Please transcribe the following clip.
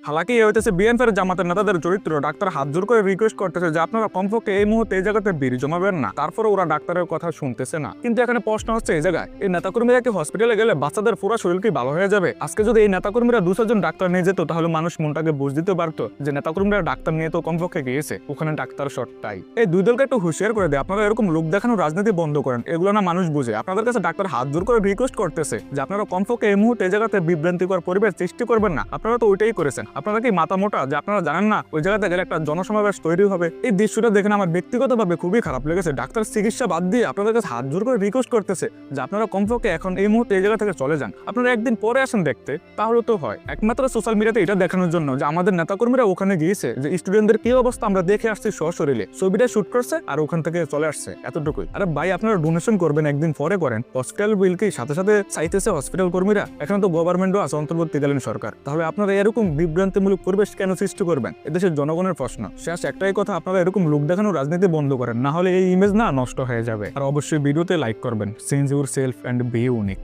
হালাকি এ হইতেছে বিএনপির জামাতের নেতাদের চরিত্র। ডাক্তার হাত জোর করে রিকোয়েস্ট করতেছে যে আপনারা কমপক্ষে এই মুহূর্তে এই জায়গাতে ভিড় জমাবেন না, তারপরে ওরা ডাক্তারের কথা শুনতেছে না। কিন্তু এখানে প্রশ্ন হচ্ছে এই জায়গায় এই নেতাকর্মীরা কি হসপিটালে গেলে বাচ্চাদের পুরো শরীর কি ভালো হয়ে যাবে? আজকে যদি এই নেতাকর্মীরা 200 জন ডাক্তার নিয়ে যেত তাহলে মানুষ মনটাকে বুঝ দিতে পারতো যে নেতাকর্মীরা ডাক্তার নিয়ে তো কমপক্ষে গিয়েছে, ওখানে ডাক্তার শর্টটাই। এই দুই দলকে একটু হুঁশিয়ার করে দেয়, আপনারা এরকম লোক দেখানো রাজনীতি বন্ধ করেন, এগুলো না মানুষ বুঝে। আপনাদের কাছে ডাক্তার হাত জোর করে রিকোয়েস্ট করতেছে যে আপনারা কমপক্ষে এই মুহূর্তে এই জায়গাতে বিভ্রান্তিকর পরিবেশ সৃষ্টি করবেন না। আপনারা তো ওইটাই করেছেন। আপনারা কি মাথা মোটা যে আপনারা জানেন না ওই জায়গাতে গেলে একটা জনসমাবেশ তৈরি হবে? এই দৃশ্যটা দেখে আমার ব্যক্তিগতভাবে খুবই খারাপ লেগেছে। ডাক্তার চিকিৎসা বাদ দিয়ে আপনাদের কাছে হাত জোর করে রিকোয়েস্ট করতেছে যে আপনারা কমপক্ষে এখন এই মুহূর্তে এই জায়গা থেকে চলে যান, আপনারা একদিন পরে আসেন দেখতে, তাহলে তো হয়। একমাত্র সোশ্যাল মিডিয়াতে এটা দেখানোর জন্য যে আমাদের নেতাকর্মীরা ওখানে গিয়েছে, যে স্টুডেন্টদের কি অবস্থা আমরা দেখে আসছি সশরীরে, ছবিটা শুট করছে আর ওখান থেকে চলে আসছে, এতটুকুই। আরে ভাই, আপনারা ডোনেশন করবেন একদিন পরে করেন। হসপিটাল বিল কি সাথে সাথে চাইতেছে হসপিটাল কর্মীরা? এখানে তো গভর্নমেন্টও আছে, অন্তর্বর্তীকালীন সরকার। তাহলে আপনারা এরকম বিভ্রান্তিমূলক পরিবেশ কেন সৃষ্টি করবেন? এদেশের জনগণের প্রশ্ন। শেষ একটাই কথা, আপনারা এরকম লোক দেখানো রাজনীতি বন্ধ করেন, না হলে এই ইমেজ না নষ্ট হয়ে যাবে। আর অবশ্যই ভিডিওতে লাইক করবেন। চেঞ্জ ইউর সেলফ অ্যান্ড বি ইউনিক।